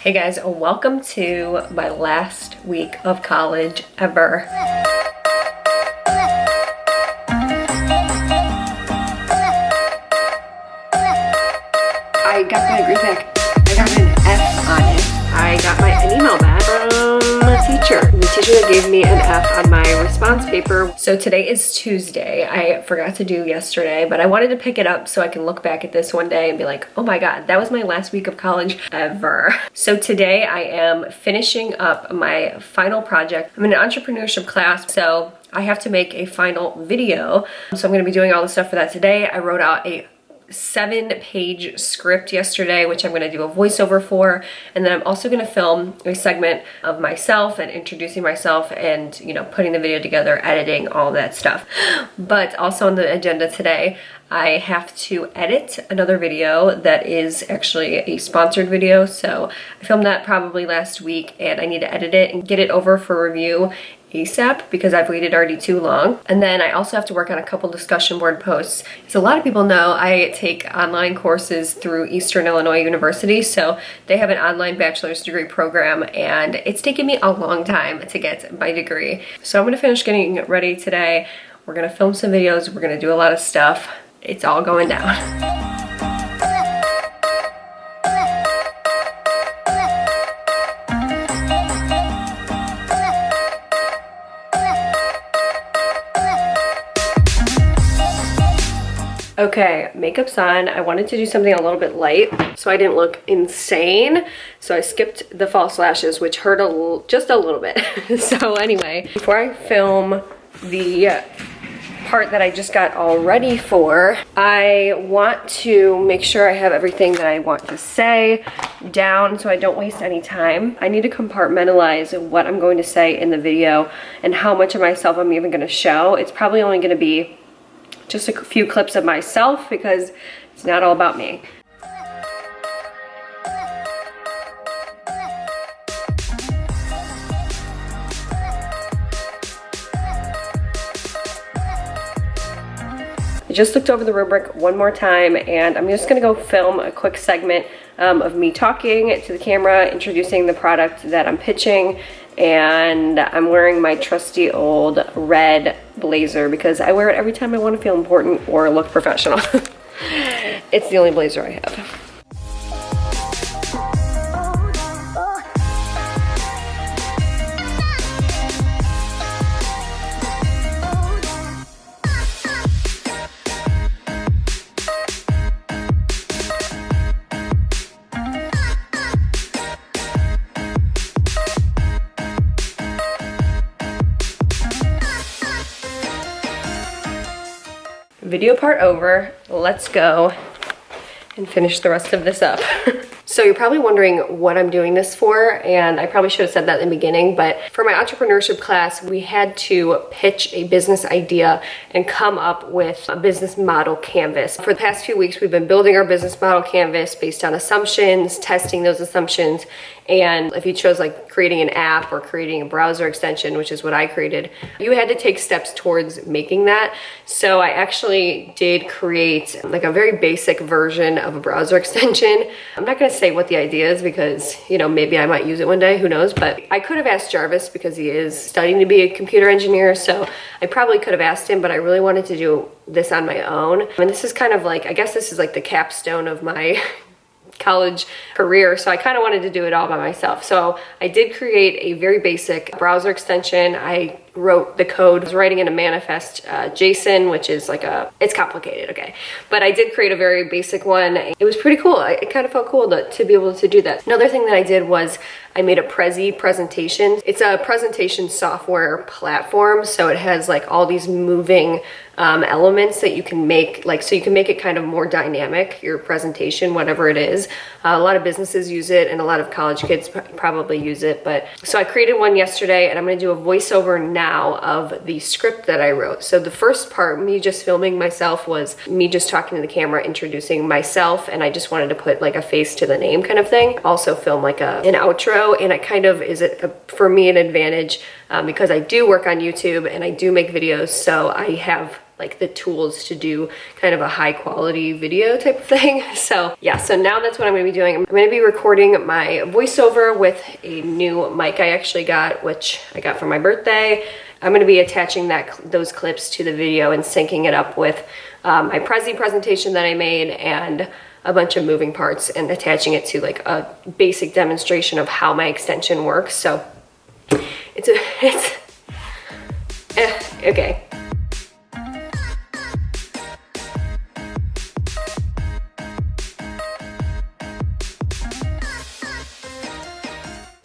Hey guys, welcome to my last week of college ever. I got my degree back. I got an F on it. I got an email back from a teacher. The teacher that gave me an F on my response paper. So today is Tuesday. I forgot to do yesterday, but I wanted to pick it up so I can look back at this one day and be like, oh my God, that was my last week of college ever. So today I am finishing up my final project. I'm in an entrepreneurship class, so I have to make a final video. So I'm gonna be doing all the stuff for that today. I wrote out a 7-page script yesterday, which I'm going to do a voiceover for, and then I'm also going to film a segment of myself and introducing myself and, you know, putting the video together, editing, all that stuff. But also on the agenda today, I have to edit another video that is actually a sponsored video. So I filmed that probably last week and I need to edit it and get it over for review ASAP because I've waited already too long. And then I also have to work on a couple discussion board posts. So a lot of people know I take online courses through Eastern Illinois University. So they have an online bachelor's degree program and it's taken me a long time to get my degree. So I'm gonna finish getting ready today. We're gonna film some videos. We're gonna do a lot of stuff. It's all going down. Okay, makeup's on. I wanted to do something a little bit light so I didn't look insane. So I skipped the false lashes, which hurt just a little bit. So anyway, before I film the part that I just got all ready for, I want to make sure I have everything that I want to say down so I don't waste any time. I need to compartmentalize what I'm going to say in the video and how much of myself I'm even going to show. It's probably only going to be just a few clips of myself because it's not all about me. I just looked over the rubric one more time and I'm just gonna go film a quick segment of me talking to the camera, introducing the product that I'm pitching, and I'm wearing my trusty old red blazer because I wear it every time I want to feel important or look professional. It's the only blazer I have. Video part over. Let's go and finish the rest of this up. So you're probably wondering what I'm doing this for, and I probably should have said that in the beginning, but for my entrepreneurship class, we had to pitch a business idea and come up with a business model canvas. For the past few weeks, we've been building our business model canvas based on assumptions, testing those assumptions, and if you chose like creating an app or creating a browser extension, which is what I created, you had to take steps towards making that. So I actually did create like a very basic version of a browser extension. I'm not gonna say what the idea is because, you know, maybe I might use it one day, who knows, but I could have asked Jarvis because he is studying to be a computer engineer, so I probably could have asked him, but I really wanted to do this on my own. And this is kind of like, I guess this is like the capstone of my college career, so I kind of wanted to do it all by myself. So I did create a very basic browser extension. I wrote the code. I was writing in a manifest JSON, which is like it's complicated, okay. But I did create a very basic one. It was pretty cool. It kind of felt cool to be able to do that. Another thing that I did was I made a Prezi presentation. It's a presentation software platform, so it has like all these moving elements that you can make, like, so you can make it kind of more dynamic, your presentation, whatever it is. A lot of businesses use it and a lot of college kids probably use it. But so I created one yesterday and I'm gonna do a voiceover now of the script that I wrote. So the first part, me just filming myself, was me just talking to the camera, introducing myself, and I just wanted to put like a face to the name kind of thing. Also film like an outro, and it kind of is, for me, an advantage because I do work on YouTube and I do make videos, so I have like the tools to do kind of a high quality video type of thing. So yeah, so now that's what I'm gonna be doing. I'm gonna be recording my voiceover with a new mic I actually got, which I got for my birthday. I'm gonna be attaching those clips to the video and syncing it up with my Prezi presentation that I made and a bunch of moving parts and attaching it to like a basic demonstration of how my extension works. So okay.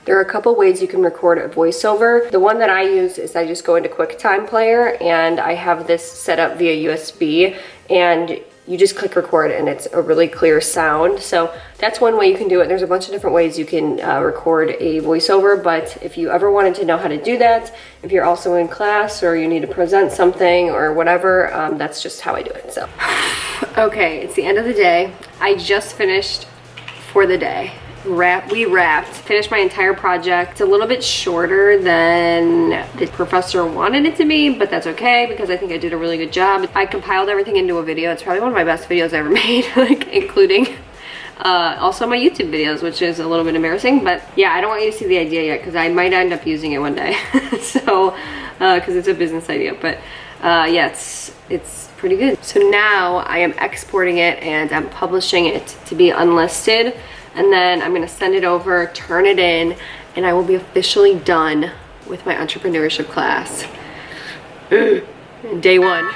There are a couple ways you can record a voiceover. The one that I use is I just go into QuickTime Player and I have this set up via USB, and you just click record and it's a really clear sound. So that's one way you can do it. There's a bunch of different ways you can record a voiceover, but if you ever wanted to know how to do that, if you're also in class or you need to present something or whatever, that's just how I do it. So, okay, it's the end of the day. I just finished for the day. We wrapped, finished my entire project. It's a little bit shorter than the professor wanted it to be, but that's okay because I think I did a really good job. I compiled everything into a video. It's probably one of my best videos I ever made, like including also my YouTube videos, which is a little bit embarrassing, but yeah, I don't want you to see the idea yet because I might end up using it one day. So, because it's a business idea, but yeah, it's pretty good. So now I am exporting it and I'm publishing it to be unlisted. And then I'm gonna send it over, turn it in, and I will be officially done with my entrepreneurship class. Day one.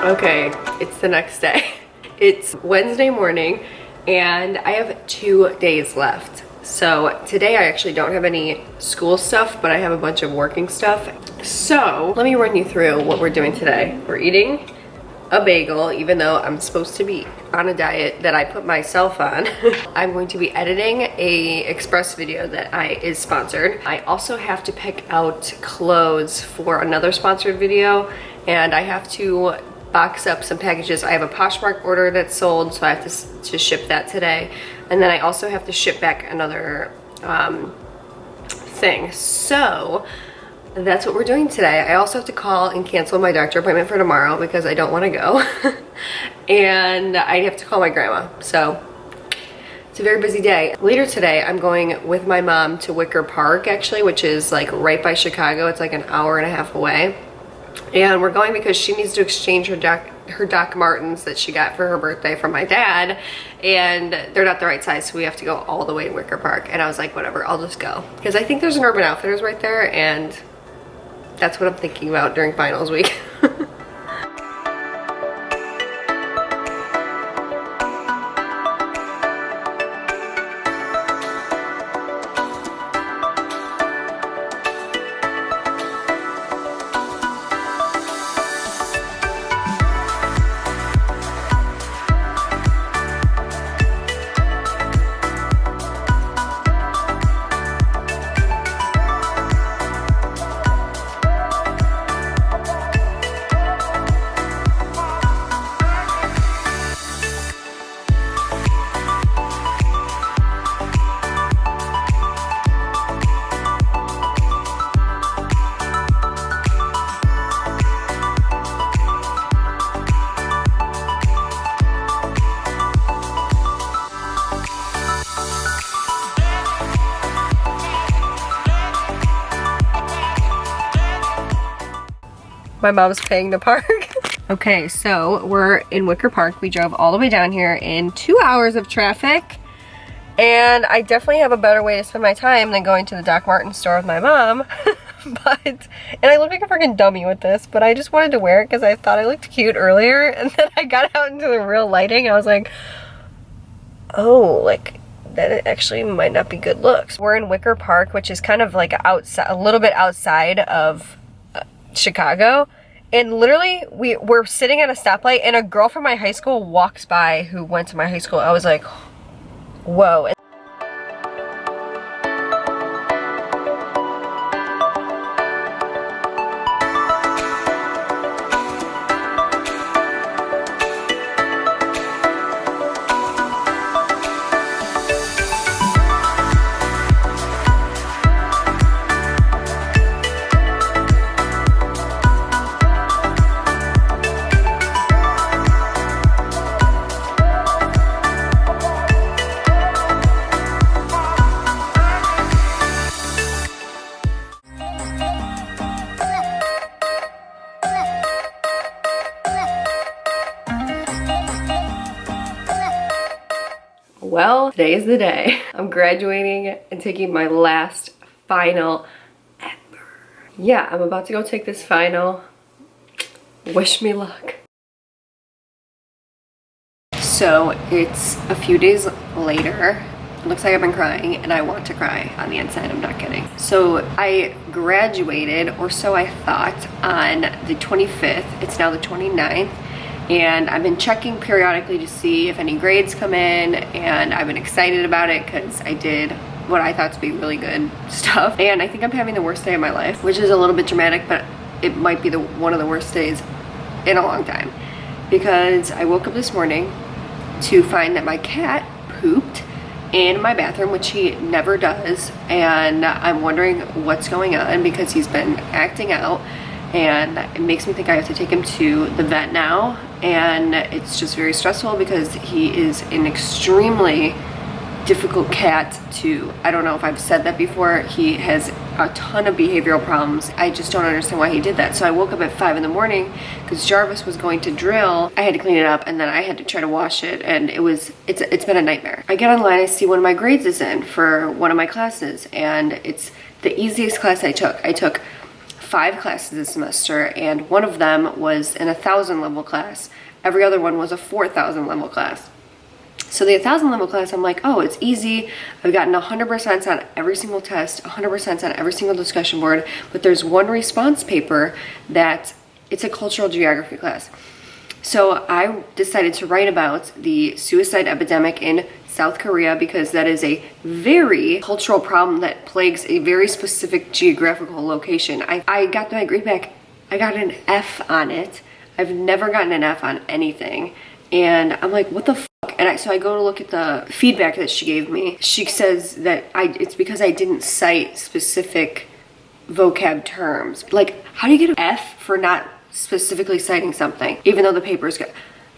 Okay, it's the next day. It's Wednesday morning and I have 2 days left. So today I actually don't have any school stuff, but I have a bunch of working stuff. So let me run you through what we're doing today. We're eating a bagel, even though I'm supposed to be on a diet that I put myself on. I'm going to be editing a express video that is sponsored. I also have to pick out clothes for another sponsored video, and I have to box up some packages. I have a Poshmark order that's sold, so I have to ship that today. And then I also have to ship back another thing. So that's what we're doing today. I also have to call and cancel my doctor appointment for tomorrow because I don't want to go. And I have to call my grandma. So it's a very busy day. Later today, I'm going with my mom to Wicker Park, actually, which is like right by Chicago. It's like an hour and a half away. And we're going because she needs to exchange her Doc Martens that she got for her birthday from my dad, and they're not the right size, so we have to go all the way to Wicker Park. And I was like, whatever, I'll just go. Because I think there's an Urban Outfitters right there, and that's what I'm thinking about during finals week. My mom's paying to park. Okay, so we're in Wicker Park. We drove all the way down here in 2 hours of traffic. And I definitely have a better way to spend my time than going to the Doc Martens store with my mom. And I look like a freaking dummy with this, but I just wanted to wear it because I thought I looked cute earlier. And then I got out into the real lighting. I was like, oh, like that actually might not be good looks. We're in Wicker Park, which is kind of like outside, a little bit outside of Chicago, and literally we're sitting at a stoplight and a girl from my high school walks by who went to my high school. I was like, whoa. Well, today is the day. I'm graduating and taking my last final ever. Yeah, I'm about to go take this final. Wish me luck. So it's a few days later. It looks like I've been crying and I want to cry on the inside, I'm not kidding. So I graduated, or so I thought, on the 25th. It's now the 29th. And I've been checking periodically to see if any grades come in, and I've been excited about it because I did what I thought to be really good stuff. And I think I'm having the worst day of my life, which is a little bit dramatic, but it might be one of the worst days in a long time. Because I woke up this morning to find that my cat pooped in my bathroom, which he never does, and I'm wondering what's going on because he's been acting out. And it makes me think I have to take him to the vet now, and it's just very stressful because he is an extremely difficult cat to, I don't know if I've said that before, he has a ton of behavioral problems. I just don't understand why he did that. So I woke up at 5 in the morning because Jarvis was going to drill. I had to clean it up and then I had to try to wash it, and it's been a nightmare. I get online, I see one of my grades is in for one of my classes, and it's the easiest class I took. I took 5 classes this semester, and one of them was an 1,000 level class. Every other one was a 4,000 level class. So the 1,000 level class, I'm like, oh, it's easy. I've gotten 100% on every single test, 100% on every single discussion board, but there's one response paper that it's a cultural geography class. So I decided to write about the suicide epidemic in South Korea because that is a very cultural problem that plagues a very specific geographical location. I got my grade back. I got an F on it. I've never gotten an F on anything. And I'm like, what the fuck? And so I go to look at the feedback that she gave me. She says that it's because I didn't cite specific vocab terms. Like, how do you get an F for not specifically citing something, even though the paper's good?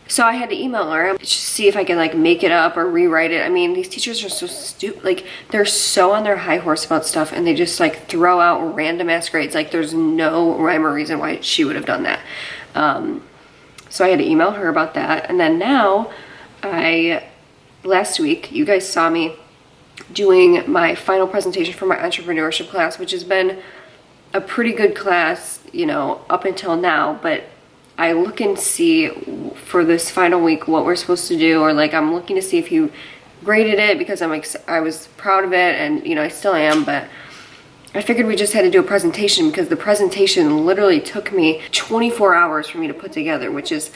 So I had to email her to see if I can like make it up or rewrite it. I mean, these teachers are so stupid. Like, they're so on their high horse about stuff, and they just like throw out random ass grades. Like, there's no rhyme or reason why she would have done that. So I had to email her about that. And then now last week, you guys saw me doing my final presentation for my entrepreneurship class, which has been a pretty good class, you know, up until now, but I look and see for this final week what we're supposed to do, or like I'm looking to see if you graded it because I was proud of it, and you know, I still am, but I figured we just had to do a presentation because the presentation literally took me 24 hours for me to put together, which is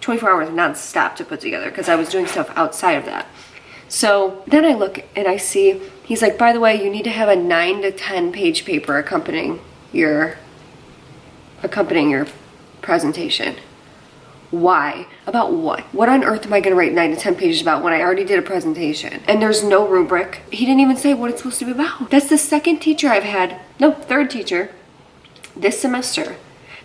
24 hours non-stop to put together because I was doing stuff outside of that. So then I look and I see, he's like, by the way, you need to have a 9 to 10 page paper accompanying your presentation. Why? About what? What on earth am I gonna write 9 to 10 pages about when I already did a presentation? And there's no rubric. He didn't even say what it's supposed to be about. That's the third teacher this semester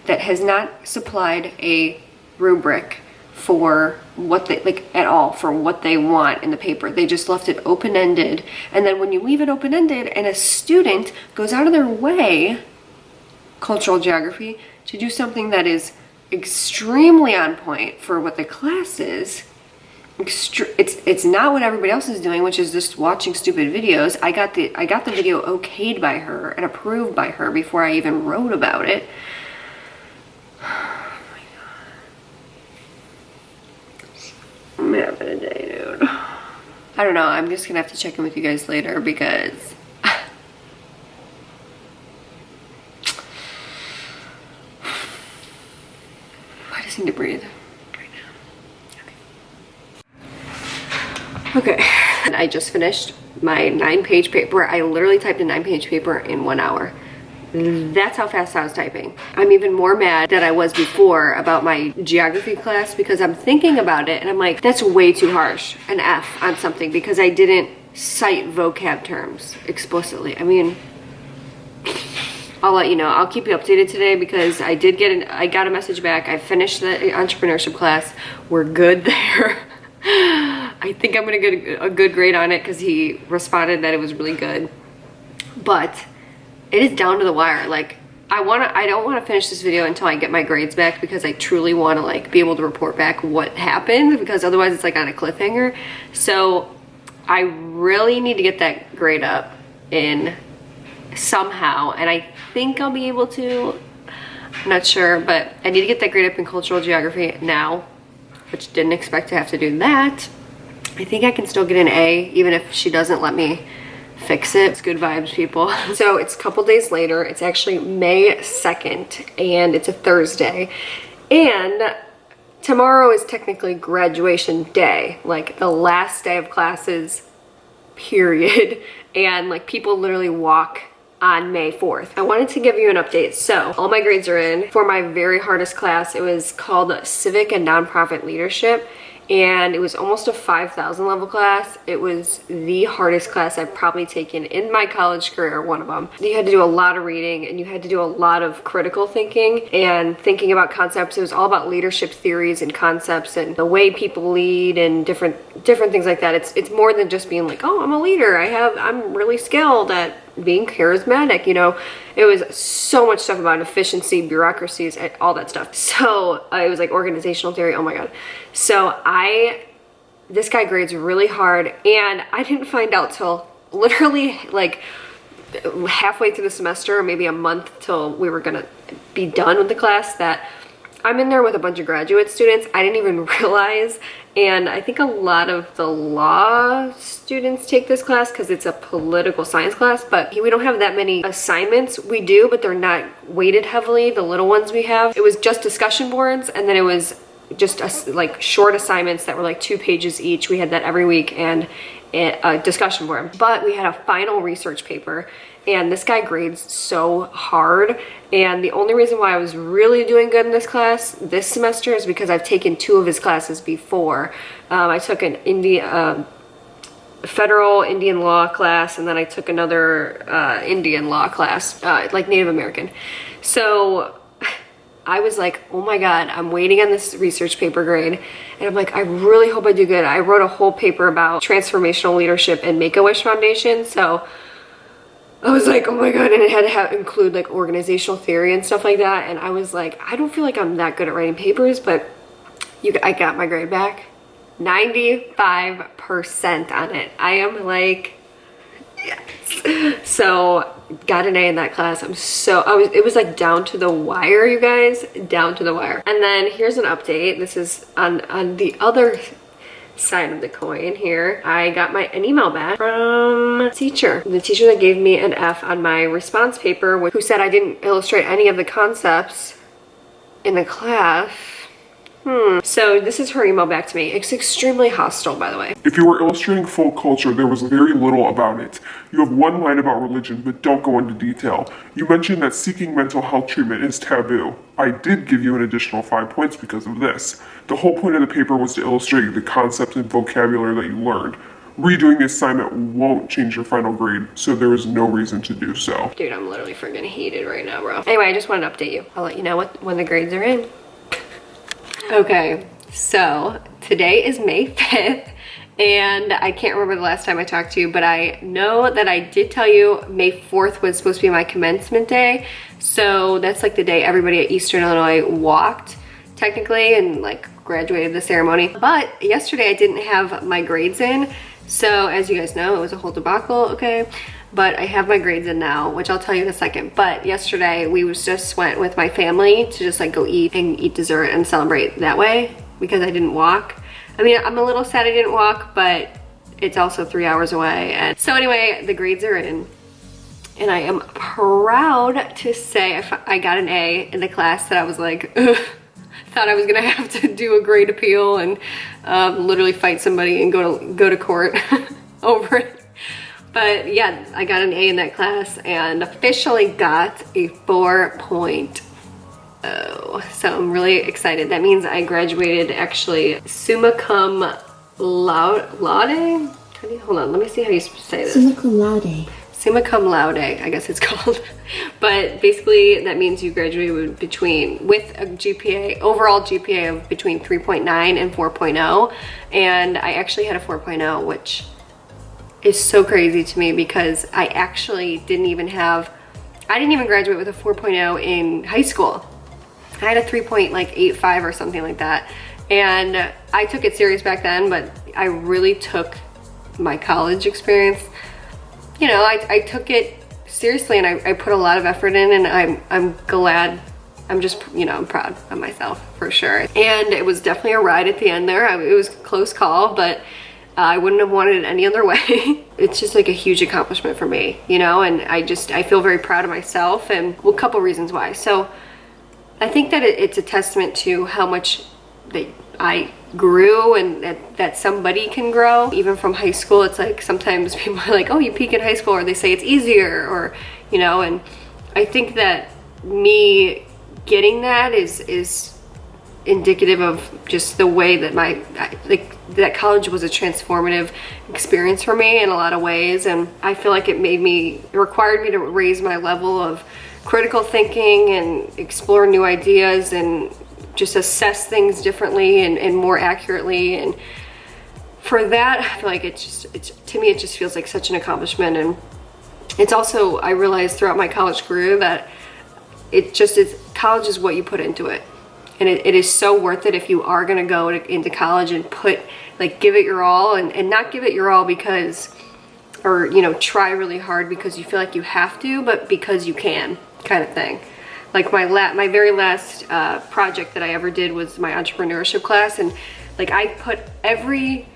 that has not supplied a rubric for what they, like at all, for what they want in the paper. They just left it open-ended. And then when you leave it open-ended and a student goes out of their way, cultural geography, to do something that is extremely on point for what the class is, it's not what everybody else is doing, which is just watching stupid videos. I got the video okayed by her and approved by her before I even wrote about it. Oh my god. I'm having a day, dude. I don't know, I'm just gonna have to check in with you guys later because need to breathe right now. Okay. And I just finished my 9-page paper. I literally typed a 9-page paper in 1 hour. That's how fast I was typing. I'm even more mad than I was before about my geography class because I'm thinking about it and I'm like, that's way too harsh, an F on something because I didn't cite vocab terms explicitly. I mean, I'll let you know. I'll keep you updated today because I got a message back. I finished the entrepreneurship class. We're good there. I think I'm gonna get a good grade on it because he responded that it was really good. But it is down to the wire. Like, I don't want to finish this video until I get my grades back because I truly want to like be able to report back what happened, because otherwise it's like on a cliffhanger. So I really need to get that grade up in somehow, and I think I'll be able to. I'm not sure, but I need to get that grade up in cultural geography now, which didn't expect to have to do that. I think I can still get an A even if she doesn't let me fix it. It's good vibes, people. So it's a couple days later. It's actually May 2nd and it's a Thursday, and tomorrow is technically graduation day, like the last day of classes, period. And like people literally walk on May 4th. I wanted to give you an update. So all my grades are in. For my very hardest class, it was called Civic and Nonprofit Leadership, and it was almost a 5,000 level class. It was the hardest class I've probably taken in my college career, one of them. You had to do a lot of reading and you had to do a lot of critical thinking and thinking about concepts. It was all about leadership theories and concepts and the way people lead and different things like that. It's more than just being like, oh, I'm a leader. I'm really skilled at being charismatic, you know. It was so much stuff about efficiency, bureaucracies, all that stuff. So it was like organizational theory. Oh my God. So this guy grades really hard, and I didn't find out till literally like halfway through the semester, or maybe a month till we were gonna be done with the class, that I'm in there with a bunch of graduate students. I didn't even realize, and I think a lot of the law students take this class because it's a political science class, but we don't have that many assignments. We do, but they're not weighted heavily, the little ones we have. It was just discussion boards, and then it was just like short assignments that were like 2 pages each. We had that every week, and a discussion board. But we had a final research paper, and this guy grades so hard, and the only reason why I was really doing good in this class this semester is because I've taken 2 of his classes before. I took an federal Indian law class, and then I took another Indian law class, like Native American. So I was like, oh my God, I'm waiting on this research paper grade. And I'm like, I really hope I do good. I wrote a whole paper about transformational leadership and Make-A-Wish Foundation. So I was like, oh my God. And it had to include like organizational theory and stuff like that. And I was like, I don't feel like I'm that good at writing papers, but I got my grade back. 95% on it. I am like, yes. So got an A in that class. It was like down to the wire, you guys, down to the wire. And then here's an update. This is on the other side of the coin here. I got an email back from the teacher that gave me an F on my response paper, who said I didn't illustrate any of the concepts in the class. So this is her email back to me. It's extremely hostile, by the way. If you were illustrating folk culture, there was very little about it. You have one line about religion, but don't go into detail. You mentioned that seeking mental health treatment is taboo. I did give you an additional 5 points because of this. The whole point of the paper was to illustrate the concepts and vocabulary that you learned. Redoing the assignment won't change your final grade, so there is no reason to do so. Dude, I'm literally freaking heated right now, bro. Anyway, I just wanted to update you. I'll let you know when the grades are in. Okay, so today is May 5th, and I can't remember the last time I talked to you, but I know that I did tell you May 4th was supposed to be my commencement day. So that's like the day everybody at Eastern Illinois walked, technically, and like graduated the ceremony. But yesterday I didn't have my grades in. So as you guys know, it was a whole debacle, okay? But I have my grades in now, which I'll tell you in a second. But yesterday we just went with my family to just like go eat dessert and celebrate that way because I didn't walk. I mean, I'm a little sad I didn't walk, but it's also 3 hours away. And so anyway, the grades are in, and I am proud to say I got an A in the class that I was like, ugh, thought I was gonna have to do a grade appeal and literally fight somebody and go to court over it. But yeah, I got an A in that class and officially got a 4.0. So I'm really excited. That means I graduated actually summa cum laude. Hold on, let me see how you say this. Summa cum laude. Summa cum laude, I guess it's called. But basically that means you graduated with a GPA, overall GPA of between 3.9 and 4.0. And I actually had a 4.0, which is so crazy to me because I actually didn't even graduate with a 4.0 in high school. I had a 3.85 or something like that. And I took it serious back then, but I really took my college experience, you know, I took it seriously and I put a lot of effort in, and I'm glad. I'm just, you know, I'm proud of myself for sure. And it was definitely a ride at the end there. It was a close call, but I wouldn't have wanted it any other way. It's just like a huge accomplishment for me, you know, and I feel very proud of myself, and well, a couple reasons why. So I think that it's a testament to how much that I grew, and that somebody can grow. Even from high school, it's like sometimes people are like, oh, you peak in high school, or they say it's easier, or, you know, and I think that me getting that is indicative of just the way that that college was a transformative experience for me in a lot of ways. And I feel like it required me to raise my level of critical thinking and explore new ideas and just assess things differently and more accurately. And for that, I feel like to me, it just feels like such an accomplishment. And it's also, I realized throughout my college career that college is what you put into it. And it is so worth it if you are gonna go into college and give it your all, and not give it your all because, or, you know, try really hard because you feel like you have to, but because you can, kind of thing. Like my very last project that I ever did was my entrepreneurship class, and like I put every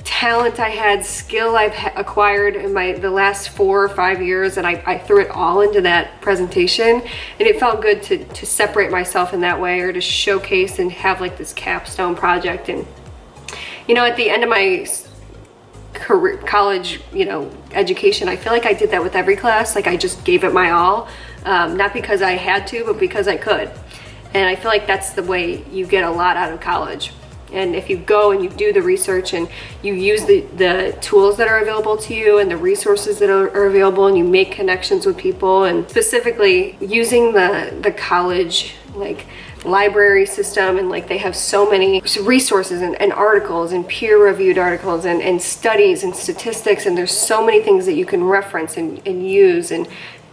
talent I had, skill I've acquired in the last 4 or 5 years, and I threw it all into that presentation, and it felt good to separate myself in that way, or to showcase and have like this capstone project. And, you know, at the end of my college, you know, education, I feel like I did that with every class. Like I just gave it my all, not because I had to, but because I could. And I feel like that's the way you get a lot out of college. And if you go and you do the research and you use the tools that are available to you and the resources that are available, and you make connections with people, and specifically using the college like library system, and like they have so many resources and articles and peer-reviewed articles and studies and statistics, and there's so many things that you can reference and use and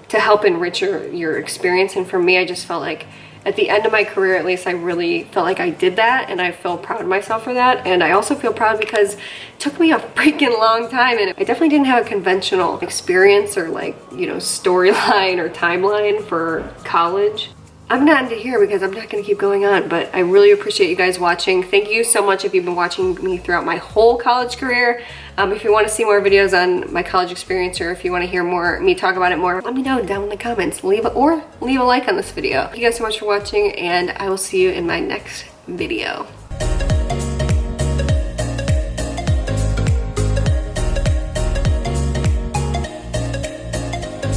to help enrich your experience. And for me, I just felt like at the end of my career, at least, I really felt like I did that, and I feel proud of myself for that. And I also feel proud because it took me a freaking long time, and I definitely didn't have a conventional experience or like, you know, storyline or timeline for college. I'm not into here because I'm not going to keep going on, but I really appreciate you guys watching. Thank you so much if you've been watching me throughout my whole college career. If you want to see more videos on my college experience, or if you want to hear me talk about it more, let me know down in the comments. Leave a like on this video. Thank you guys so much for watching, and I will see you in my next video.